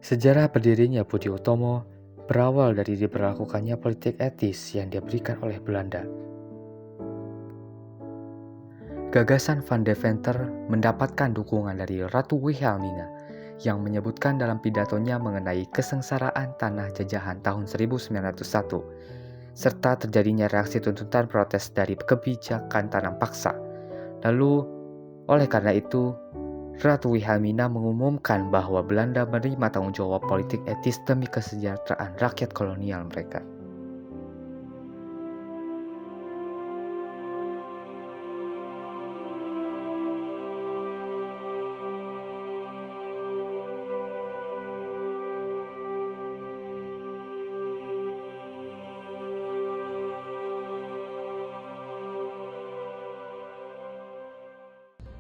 Sejarah berdirinya Budi Utomo berawal dari diberlakukannya politik etis yang diberikan oleh Belanda. Gagasan Van Deventer mendapatkan dukungan dari Ratu Wilhelmina yang menyebutkan dalam pidatonya mengenai kesengsaraan tanah jajahan tahun 1901, serta terjadinya reaksi tuntutan protes dari kebijakan tanam paksa. Lalu, oleh karena itu, Ratu Wilhelmina mengumumkan bahwa Belanda menerima tanggung jawab politik etis demi kesejahteraan rakyat kolonial mereka.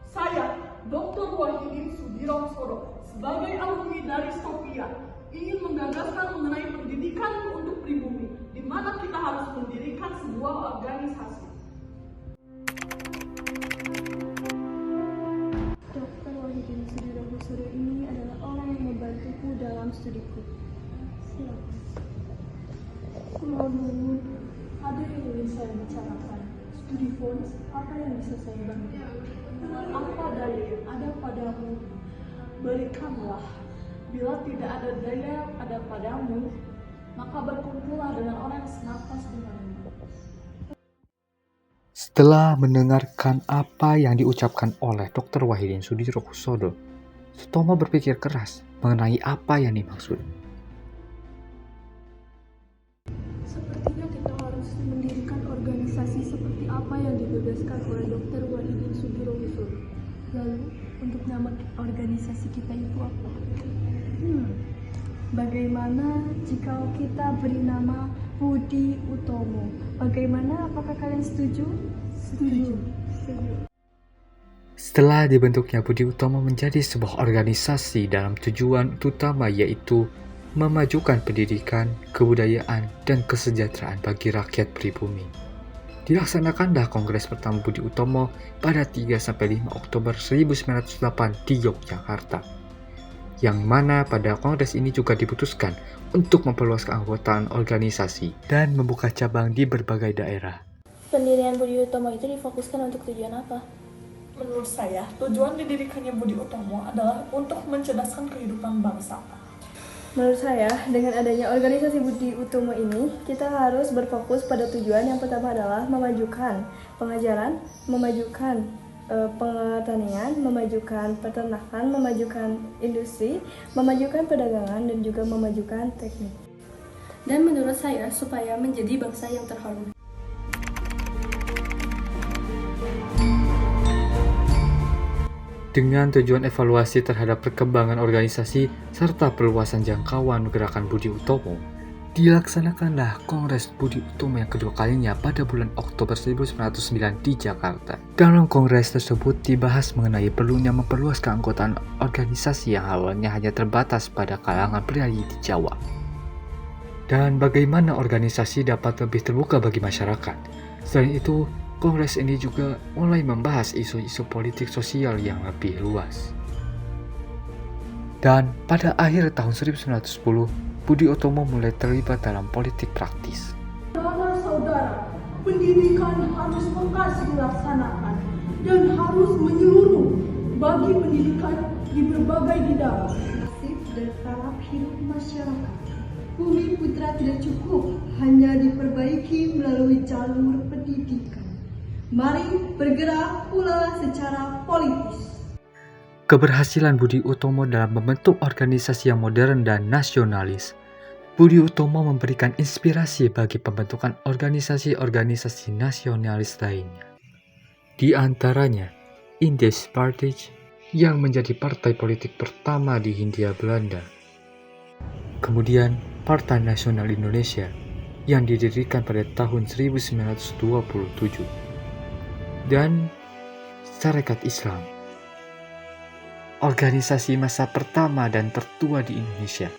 Saya, Dr. Wahidin Sudirohusodo, sebagai alumni dari Sofia, ingin menggagaskan mengenai pendidikan untuk pribumi, di mana kita harus mendirikan sebuah organisasi. Dr. Wahidin Sudirohusodo ini adalah orang yang membantuku dalam studiku. Silakan. Namun, ada yang ingin saya bicarakan. Studi Fonds, apa yang bisa saya bantu? Apa daya ada padamu, berikanlah. Bila tidak ada daya ada padamu, maka berkumpullah dengan orang yang senafas denganmu. Setelah mendengarkan apa yang diucapkan oleh Dr. Wahidin Sudirohusodo, Sutomo berpikir keras mengenai apa yang dimaksud. Sepertinya kita harus mendirikan organisasi seperti apa yang digagaskan oleh Dr. Wahidin Sudirohusodo. Lalu, untuk nama organisasi kita itu apa? Bagaimana jika kita beri nama Budi Utomo? Bagaimana? Apakah kalian setuju? Setuju. Setelah dibentuknya Budi Utomo menjadi sebuah organisasi dalam tujuan utama yaitu memajukan pendidikan, kebudayaan, dan kesejahteraan bagi rakyat pribumi. Dilaksanakanlah Kongres pertama Budi Utomo pada 3-5 Oktober 1908 di Yogyakarta, yang mana pada kongres ini juga diputuskan untuk memperluas keanggotaan organisasi dan membuka cabang di berbagai daerah. Pendirian Budi Utomo itu difokuskan untuk tujuan apa? Menurut saya, tujuan didirikannya Budi Utomo adalah untuk mencerdaskan kehidupan bangsa. Menurut saya, dengan adanya organisasi Budi Utomo ini, kita harus berfokus pada tujuan yang pertama adalah memajukan pengajaran, memajukan pertanian, memajukan peternakan, memajukan industri, memajukan perdagangan, dan juga memajukan teknik. Dan menurut saya, supaya menjadi bangsa yang terhormat. Dengan tujuan evaluasi terhadap perkembangan organisasi serta perluasan jangkauan gerakan Budi Utomo, dilaksanakanlah Kongres Budi Utomo yang kedua kalinya pada bulan Oktober 1909 di Jakarta. Dalam kongres tersebut dibahas mengenai perlunya memperluas keanggotaan organisasi yang awalnya hanya terbatas pada kalangan pria di Jawa. Dan bagaimana organisasi dapat lebih terbuka bagi masyarakat. Selain itu, kongres ini juga mulai membahas isu-isu politik sosial yang lebih luas. Dan pada akhir tahun 1910, Budi Utomo mulai terlibat dalam politik praktis. Saudara-saudara, pendidikan harus lekas dilaksanakan dan harus menyeluruh bagi pendidikan di berbagai bidang. Nasib dan taraf hidup masyarakat. Bumi Putra tidak cukup hanya diperbaiki melalui jalur pendidikan. Mari bergerak pula secara politis. Keberhasilan Budi Utomo dalam membentuk organisasi yang modern dan nasionalis. Budi Utomo memberikan inspirasi bagi pembentukan organisasi-organisasi nasionalis lainnya. Di antaranya, Indes Party yang menjadi partai politik pertama di Hindia Belanda. Kemudian, Partai Nasional Indonesia yang didirikan pada tahun 1927. Dan Sarekat Islam, organisasi massa pertama dan tertua di Indonesia.